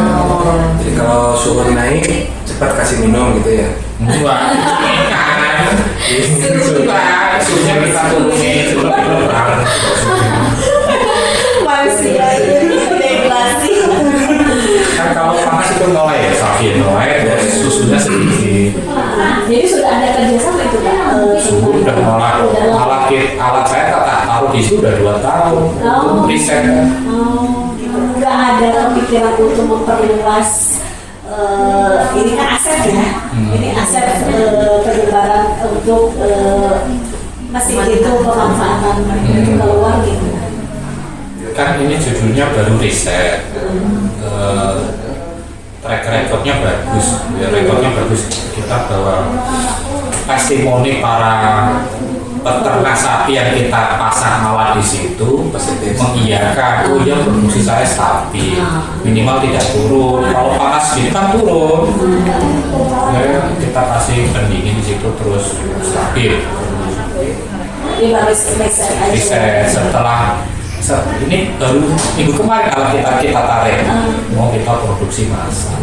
Jadi kalau suhu naik cepat kasih minum gitu ya. Enggak, susunya kita turunin manusia dehidrasi. kan kalau panas itu mulai ya sapi mulai dan susunya sedikit. Jadi sudah ada kerjasama itu Pak. Suhu udah alat saya tak taruh di situ udah 2 tahun. Itu riset. Gitu. Nggak ada kepikiran untuk memperluas ini kan aset ya. Ini aset penyebaran untuk mesin itu pemanfaatan itu keluar gitu. Kan ini judulnya baru riset. Track recordnya bagus, ya rekornya bagus. Kita bawa testimoni para peternak sapi yang kita pasang alat di situ mengiyakan, oh ya produksi saya stabil, minimal tidak turun. Kalau panas gitu kan turun. Ya, kita kasih pendingin di situ terus stabil. Ini baru riset aja. Riset ini baru minggu kemarin kalau kita tarik mau kita produksi massal.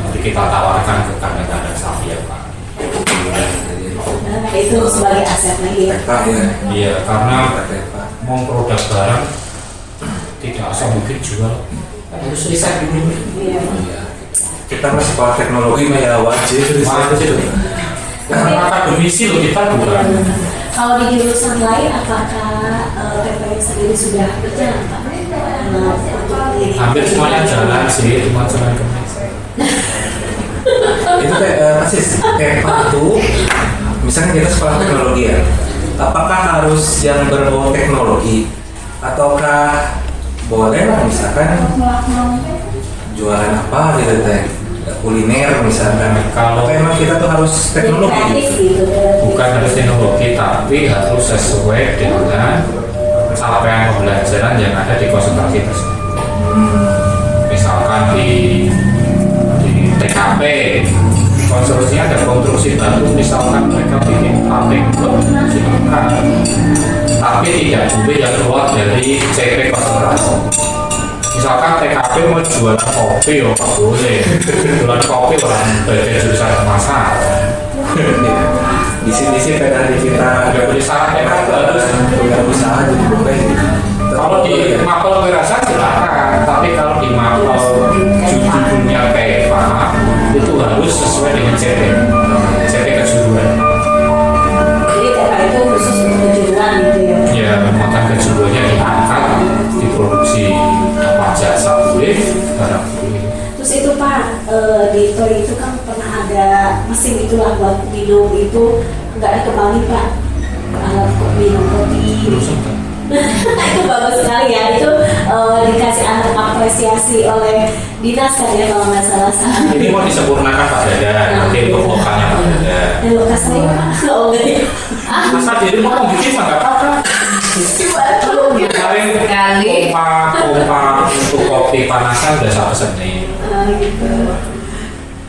Jadi kita tawarkan ke kandang-kandang sapi ya Pak. Itu sebagai aset lagi ya. Iya, karena mau produk barang tidak asal mungkin jual, harus riset dulu. Iya. Kita masih sekolah teknologi ya wajib riset. Karena akademisi loh kita bukan. Kalau di jurusan lain, apakah TPM sendiri sudah berjalan Pak? Hampir semuanya jalan sih, cuma jalan ke Itu kayak TEPA itu, misalnya kita sekolah teknologi ya, apakah harus yang berbau teknologi ataukah boleh lah misalkan jualan apa gitu teh, kuliner misalkan. Kalau memang kita tuh harus teknologi gitu. bukan harus teknologi, tapi harus sesuai dengan capaian pembelajaran yang ada di konsentrasi tersebut. Misalkan di TKP konstruksinya ada konstruksi batu, misalkan mereka bikin pabrik silakan, tapi tidak boleh yang keluar dari CP konsentrasi. Misalkan TKP mau jualan kopi, ya nggak boleh. Jualan kopi orang bagian jurusan kemasan. di sini pada di kita Nggak boleh salah TKP harus. punya usaha jadi boleh. Kalau di mapel wirasan silakan, tapi kalau di mapel judulnya PEPA itu harus sesuai dengan CP kejuruan. Jadi TPA itu khusus untuk kejuruan gitu ya. Ya, memakan kejuruannya diangkat, diproduksi apa jasa boleh, barang boleh. Terus itu Pak, di Toy itu kan pernah ada mesin itulah buat minum itu nggak dikembali Pak, alat minum kopi. Belum sempat. Itu bagus sekali ya, itu dikasih apresiasi oleh dinas kan ya kalau nggak salah. Ini mau disempurnakan Pak Dada, nanti untuk lokalnya Pak Dada. Dan lokasi saya Pak, oh enggak. Masa jadi mau bikin mah nggak apa-apa. Kemarin pompa untuk kopi panasan udah saya pesen nih. Gitu.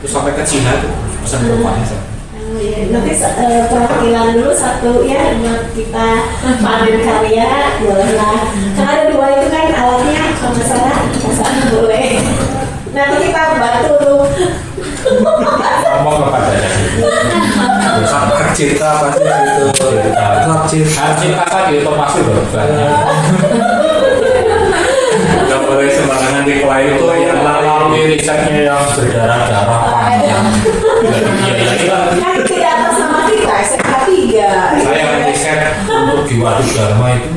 Terus sampai ke Cina tuh pesan pompanya. Nanti perwakilan dulu satu ya buat kita panen karya bolehlah. Karena ada dua itu kan alatnya kalau nggak salah boleh. Nanti kita bantu tuh. Ngomong ke Pak Dada. Hak cipta pasti itu. Hak cipta. Hak cipta tadi itu masuk loh banyak. Nggak boleh sembarangan diklaim Itu yang lain. melalui risetnya yang berdarah-darah panjang. Kan tidak atas nama kita SMK 3. Saya riset untuk di Waduk Dharma itu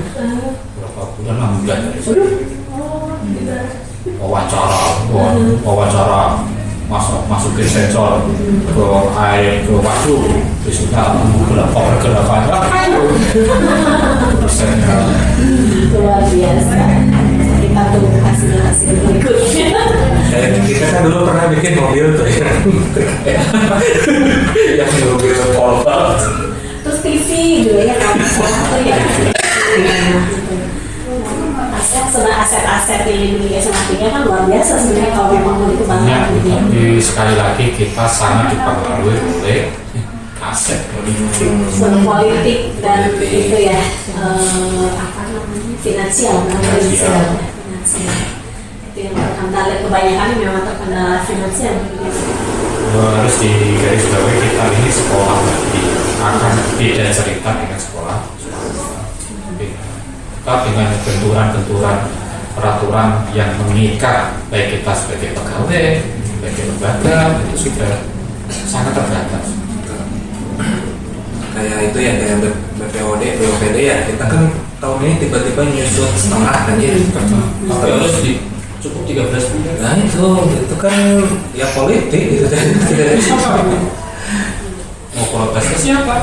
berapa bulan, 6 bulan dari situ. Wawancara masukin sensor ke air ke waduk, terusnya pergerakan risetnya. Luar biasa. Kita tunggu hasil berikutnya. Kita kan dulu pernah bikin mobil tuh ya. Yang mobil Volvo. Terus TV juga ya kalau nggak salah tuh ya. Aset-aset yang dimiliki SMA 3 kan luar biasa sebenarnya kalau memang mau dikembangkan gitu ya. Tapi sekali lagi kita sangat dipengaruhi oleh aset Politik dan itu ya apa namanya finansial. Itu yang terkendala kebanyakan memang terkendala finansial. harus digarisbawahi kita ini sekolah berarti akan beda cerita dengan sekolah. Kita dengan benturan-benturan peraturan yang mengikat baik kita sebagai pegawai, sebagai lembaga itu sudah sangat terbatas. Kayak itu ya kayak BPOD, BOPD ya kita kan tahun ini tiba-tiba nyusut setengah kan ya. Tapi harus cukup 13 bulan. Nah itu kan ya politik gitu kan. Mau protes ke siapa?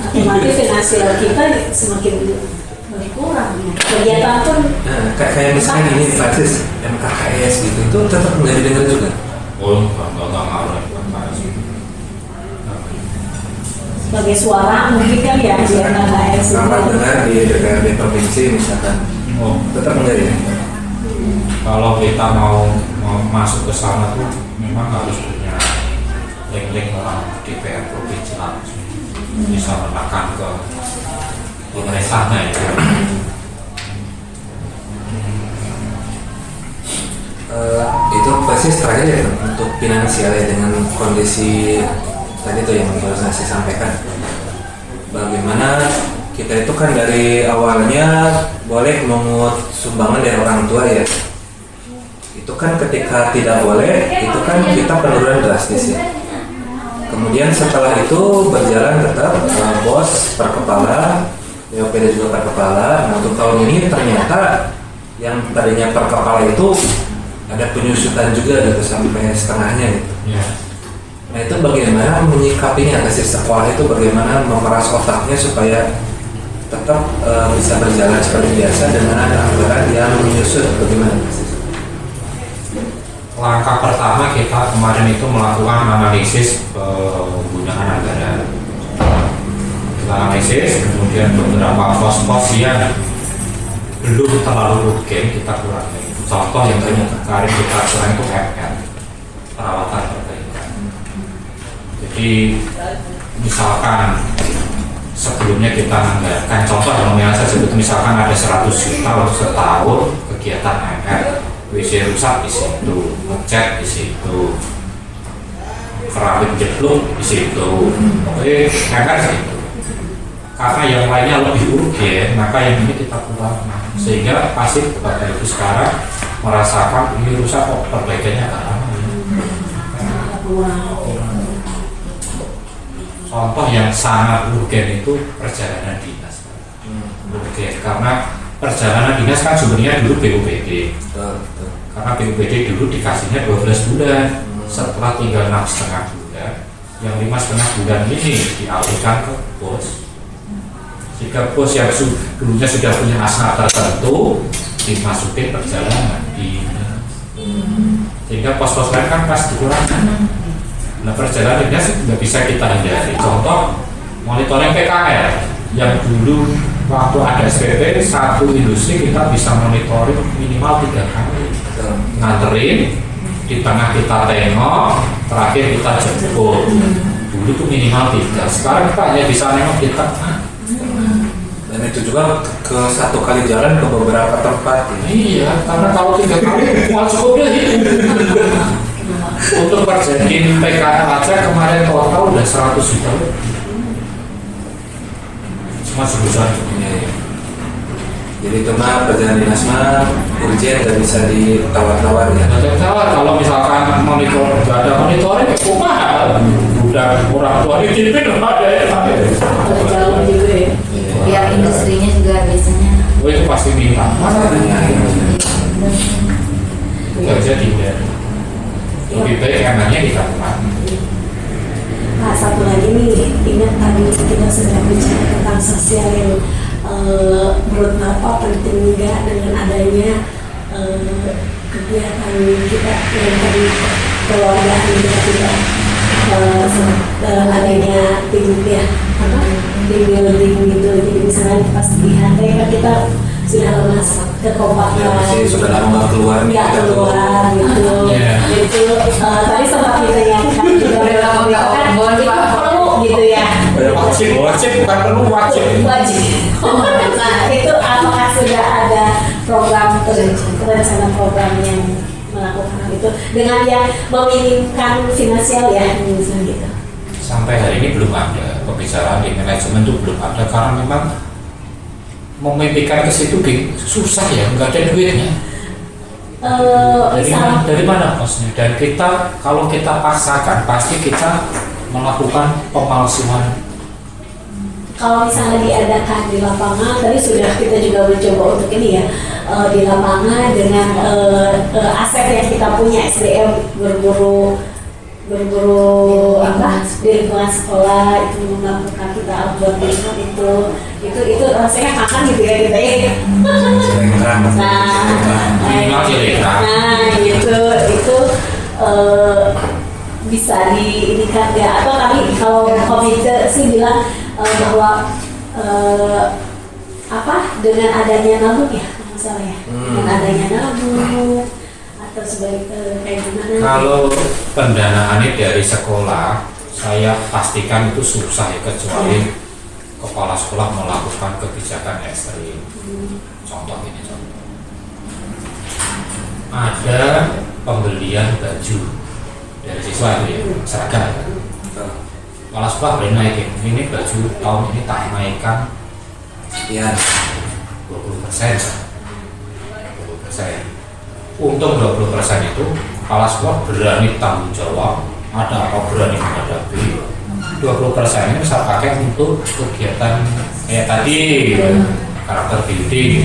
Otomatis finansial kita semakin berkurang. Kegiatan pun Nah, kayak misalnya ini Francis MKKS gitu itu tetap nggak didengar juga. Oh, nggak ngaruh. sebagai suara mungkin kan ya di antara ASN. Rapat dengar di DPRD provinsi misalkan, tetap enggak ya? Kalau kita mau masuk ke sana tuh memang harus punya link-link orang DPR provinsi langsung bisa menekan ke pemerintahnya itu. Itu pasti terakhir ya untuk finansial ya, dengan kondisi tadi tuh yang baru saya sampaikan. Bagaimana kita itu kan dari awalnya boleh memungut sumbangan dari orang tua ya. Itu kan ketika tidak boleh, itu kan kita penurunan drastis ya. Kemudian setelah itu berjalan tetap bos per kepala, BOPD juga per kepala. Nah untuk tahun ini ternyata yang tadinya per kepala itu ada penyusutan juga gitu sampai setengahnya gitu. Ya. Nah itu bagaimana menyikapinya, kasih sekolah itu bagaimana memeras otaknya supaya tetap bisa berjalan seperti biasa dengan ada anggaran yang menyusut, bagaimana? Langkah pertama kita kemarin itu melakukan analisis penggunaan anggaran. Kita analisis, kemudian beberapa pos-pos yang belum terlalu urgen kita kurangi. Contoh yang kemarin kita kurangi itu MR, perawatan perbaikan. Jadi misalkan sebelumnya kita anggarkan, contoh yang saya sebut misalkan ada 100 juta untuk setahun kegiatan MR, WC rusak di situ, ngecat di situ, keramik jeblok di situ, oke MR situ. Karena yang lainnya lebih urgen, maka yang ini kita kurangi sehingga pasti Bapak Ibu sekarang merasakan ini rusak kok perbaikannya karena contoh yang sangat urgen itu perjalanan dinas. Urgen karena perjalanan dinas kan sebenarnya dulu BUPD. Karena BUPD dulu dikasihnya 12 bulan, setelah tinggal 6,5 bulan, yang 5,5 bulan ini dialihkan ke bos. Jika bos yang dulunya sudah punya asna tertentu dimasukin perjalanan dinas, sehingga pos-pos lain kan pas dikurangi. Nah perjalanan dinas nggak bisa kita hindari. Contoh monitoring PKL yang dulu waktu ada SPP satu industri kita bisa monitoring minimal 3 kali, nganterin di tengah kita tengok, terakhir kita jemput. Dulu tuh minimal 3, sekarang kita hanya bisa nengok di tengah. Dan itu juga ke satu kali jalan ke beberapa tempat. Iya, karena kalau 3 kali cuma cukupnya itu. Untuk perjanjian PKL aja kemarin total udah 100 juta. Cuma sebesar Ya. Jadi itu mah perjalanan dinas mah urgen, nggak bisa ditawar-tawar ya. nggak tawar kalau misalkan monitor nggak ada monitoring ya kok mahal. Udah orang tua ini nggak ada ya. Jauh juga ya. Biar industrinya juga biasanya. Oh itu pasti minta. Itu aja tidak. Lebih baik enaknya kita kurangi. Nah, satu lagi nih, ingat tadi kita sudah bicara tentang sosial yang menurut Bapak penting enggak dengan adanya kegiatan kita yang tadi keluarga kita tidak adanya tim ya tim building gitu. Jadi misalnya pas di HT kan kita sudah lama kekompakan, Sudah lama keluar nih, nggak kita keluar gitu. Iya. Itu tadi sempat ditanyakan juga kan itu perlu gitu ya. Wajib bukan perlu wajib. Nah itu apakah sudah ada program rencana program yang melakukan hal itu dengan yang meminimkan finansial ya misalnya gitu. Sampai hari ini belum ada pembicaraan di manajemen itu belum ada karena memang memimpikan ke situ susah ya, nggak ada duitnya. Dari mana kosnya? Dan kita kalau kita paksakan pasti kita melakukan pemalsuan. Kalau misalnya diadakan di lapangan, tadi sudah kita juga mencoba untuk ini ya di lapangan dengan aset yang kita punya SDM berburu apa di lingkungan sekolah itu melakukan kita outdoor business itu rasanya makan gitu ya kita ya. Nah itu bisa diindikan ya atau kami kalau komite sih bilang bahwa dengan adanya nabung ya masalah ya, dengan adanya nabung atau sebagai kayak gimana? Kalau pendanaannya dari sekolah, saya pastikan itu susah ya, kecuali kepala sekolah melakukan kebijakan ekstrim. Contoh ini contoh. Ada pembelian baju dari siswa itu ya, seragam kan. Kepala sekolah boleh naikin, ini baju tahun ini tak naikkan sekian 20%. Untung 20% itu kepala sekolah berani tanggung jawab, ada apa berani menghadapi. 20% ini bisa pakai untuk kegiatan kayak tadi, karakter building.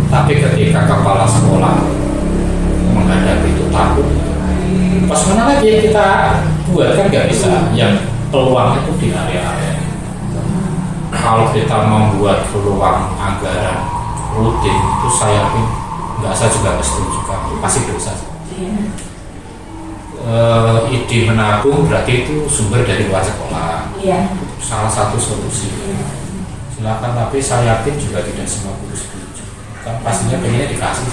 Tapi ketika kepala sekolah menghadapi itu takut, pas mana lagi yang kita buat kan nggak bisa. Yang peluang itu di area-area. Kalau kita membuat peluang anggaran rutin itu saya yakin saya juga nggak setuju, pasti dosa. Ide menabung berarti itu sumber dari luar sekolah. Salah satu solusi. Silakan, tapi saya yakin juga tidak semua guru setuju. Kan pastinya pengennya dikasih.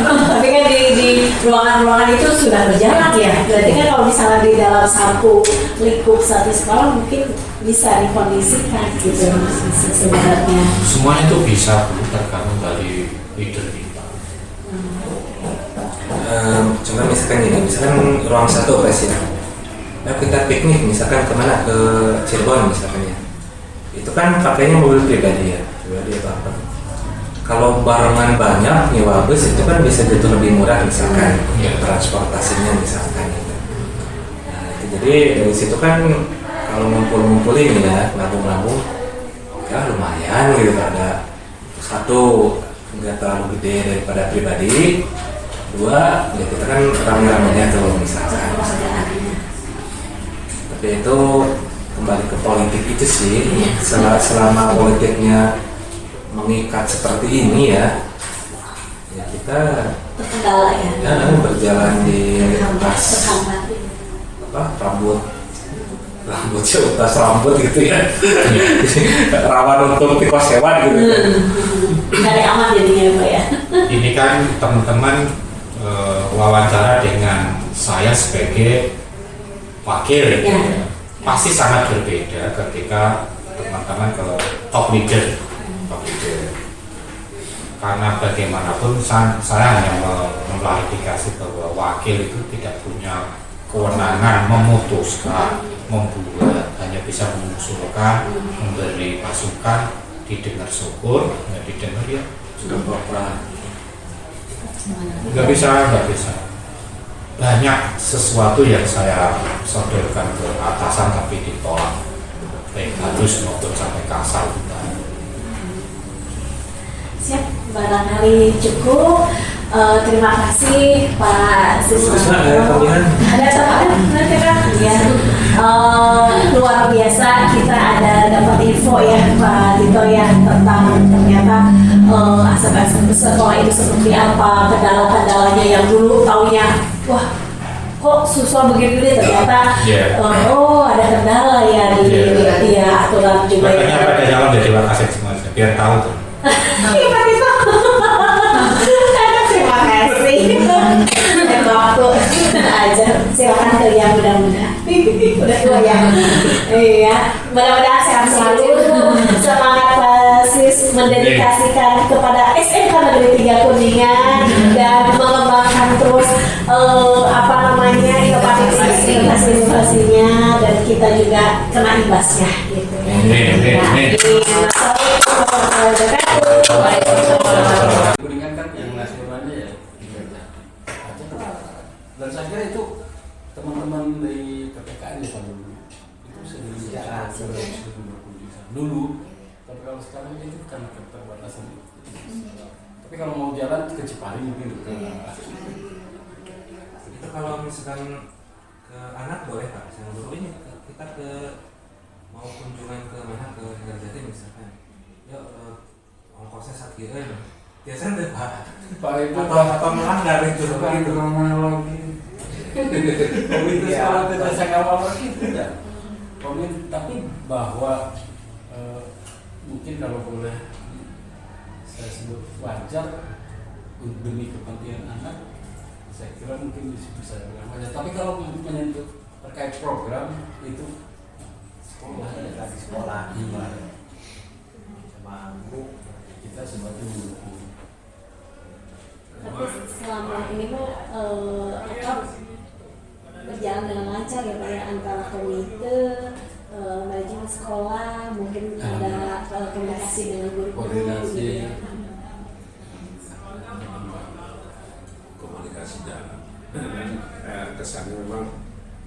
Tapi kan di ruangan-ruangan itu sudah berjalan ya. Berarti kan kalau misalnya di dalam satu lingkup satu sekolah mungkin bisa dikondisikan gitu sebenarnya. Semuanya itu bisa tergantung dari leader kita. Cuma misalkan gini, misalkan ruang satu operasi ya. Nah, kita piknik misalkan kemana, ke Cirebon misalkan ya. Itu kan pakainya mobil pribadi ya, pribadi atau apa. Kalau barengan banyak nyewa bus itu kan bisa jatuh lebih murah misalkan transportasinya misalkan gitu. Nah, itu jadi dari situ kan kalau ngumpulin ya, nabung-nabung ya lumayan gitu. Ada satu nggak terlalu gede daripada pribadi, dua ya kita kan rame-ramenya tuh misalkan. Tapi itu kembali ke politik itu sih. Selama politiknya mengikat seperti ini ya kita terkendala ya, berjalan di atas rambut atas rambut gitu ya. Rawan untuk tikos hewan gitu. Cari aman jadinya Pak ya. Ini kan teman-teman wawancara dengan saya sebagai wakil ya. Pasti sangat berbeda ketika teman-teman ke top leader. Karena bagaimanapun saya hanya mengklarifikasi bahwa wakil itu tidak punya kewenangan memutuskan, membuat, hanya bisa mengusulkan, memberi masukan, didengar syukur, nggak didengar ya sudah apa. Nggak bisa. Banyak sesuatu yang saya sodorkan ke atasan tapi ditolak, baik halus maupun sampai kasar. Siap, barangkali cukup. Terima kasih Pak Siswanto. Ada tambahan nanti kan? Ya. Luar biasa kita ada dapat info ya Pak Dito ya tentang ternyata aset-aset sekolah itu seperti apa, kendala-kendalanya yang dulu taunya wah kok susah begini ternyata oh ada kendala ya di aturan juga. Makanya pada jalan dari Wakasek semua biar tahu tuh. Terima kasih. Waktu aja. Silakan ke yang mudah-mudahan. Udah tua ya. Iya. Mudah-mudahan sehat selalu. Semangat Sis mendedikasikan kepada SMK Negeri 3 Kuningan dan mengembangkan terus inovasinya dan kita juga kena imbasnya gitu. Kuningan kan yang nasionalnya ya, dan saya kira itu teman-teman dari PPKN ya itu sering bicara dulu, tapi kalau sekarang itu karena keterbatasan. Tapi kalau mau jalan ke Cipari mungkin itu kalau misalkan ke anak boleh Pak, misalnya dulu ini kita mau kunjungan ke mana, ke Negara misalkan ya ongkosnya sakiran biasanya deh Pak itu atau melanggar itu lagi Komite Iya. sekolah tidak saya ngawal lagi tidak. Komite tapi bahwa mungkin kalau boleh saya sebut wajar demi kepentingan anak, saya kira mungkin bisa dibilang wajar. Tapi kalau menyentuh terkait program itu sekolah ya tadi sekolah sama guru kita sebagai mendukung. Tapi selama ini mah berjalan dengan lancar ya Pak ya, antara komite, manajemen sekolah, mungkin ada komunikasi dengan guru-guru Koordinasi. gitu ya. Komunikasi jalan. Kesannya memang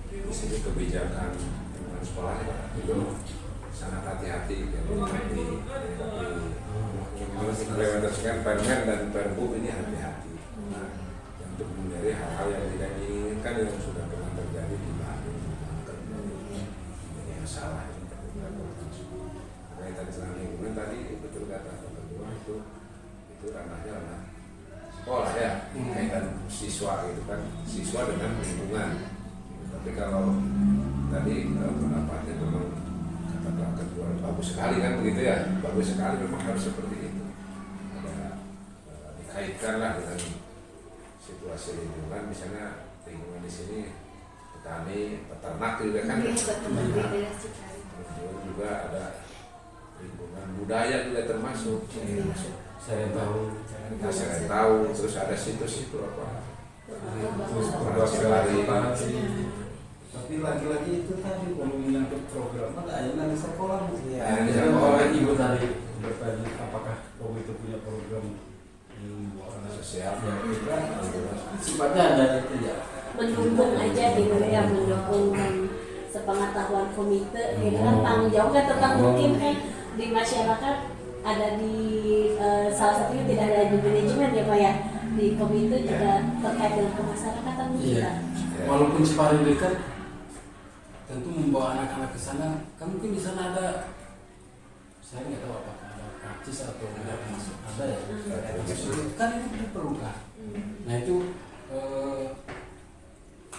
di sini kebijakan dengan sekolah itu sangat hati-hati mengimplementasikan permen dan perbu ini hati-hati. Nah, untuk menghindari hal-hal yang tidak diinginkan yang sudah pernah terjadi di Bandung, yang salah ini kaitan dengan lingkungan tadi betul kata Pak Ketua itu ranahnya ranah sekolah ya, kaitan siswa gitu kan, siswa dengan lingkungan. Tapi kalau tadi pendapatnya memang kata Ketua bagus sekali kan begitu ya, bagus sekali memang harus seperti itu. Ada dikaitkan lah dengan situasi lingkungan, misalnya lingkungan di sini petani, peternak juga kan. Kemudian juga ada lingkungan budaya juga termasuk. Saya tahu. Saya tahu, terus ada situs-situs apa? Pelari. Tapi lagi-lagi itu tadi kalau menyangkut program ada yang di sekolah. Ya, di sekolah. Ibu tadi bertanya apakah komite punya program Sosial. ya kita sifatnya ada itu ya. Mendukung aja gitu ya, mendukung dan sepengetahuan komite gitu kan, tanggung jawab kan tetap mungkin kan di masyarakat ada di salah satunya tidak ada di manajemen ya Pak ya, di komite juga terkait dengan kemasyarakatan kita. Walaupun separuh dekat tentu membawa anak-anak ke sana, kan mungkin di sana ada, saya nggak tahu apakah ada praktis atau tidak masuk, ada ya, kan itu diperlukan. Nah itu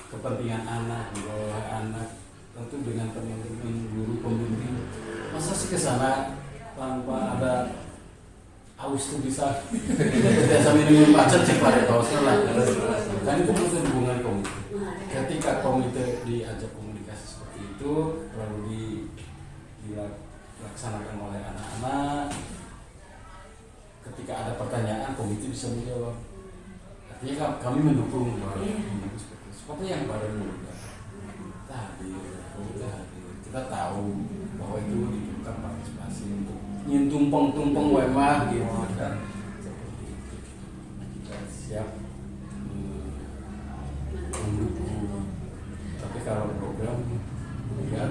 kepentingan anak, membawa anak, tentu dengan teman-teman guru pembimbing, masa sih ke sana tanpa ada aus tuh bisa biasa minum pacar cek pada kaosnya lah, kan itu butuh hubungan komite. Ketika komite diajak komunikasi seperti itu lalu dilaksanakan oleh anak-anak, ketika ada pertanyaan komite bisa menjawab, artinya kami mendukung seperti yang pada dulu kita hadir, kita tahu bahwa itu dibutuhkan partisipasi untuk tumpeng wemah gitu kan, kita siap mendukung. Tapi kalau program ya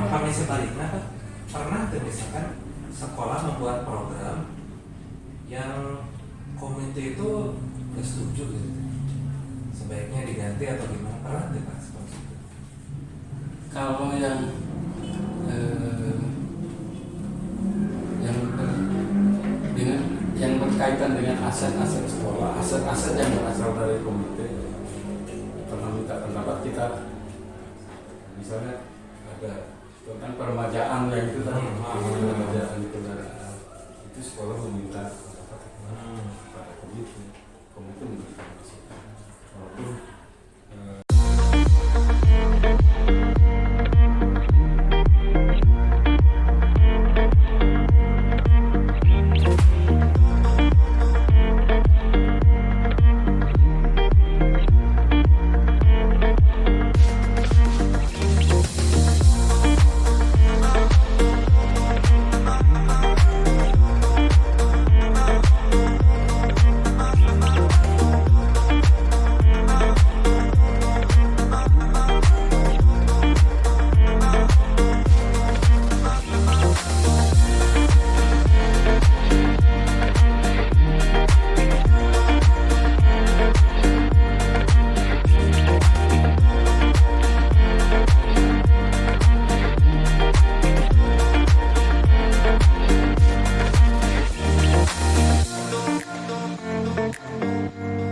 Kami sebaliknya Pak, pernah tuh misalkan sekolah membuat program yang komite itu nggak setuju gitu, sebaiknya diganti atau gimana, pernah tuh Pak seperti itu? kalau yang berkaitan dengan aset-aset sekolah, aset-aset yang berasal dari komite, pernah minta pendapat kita, misalnya ada kan peremajaan yang itu tadi, peremajaan itu sekolah meminta pendapat.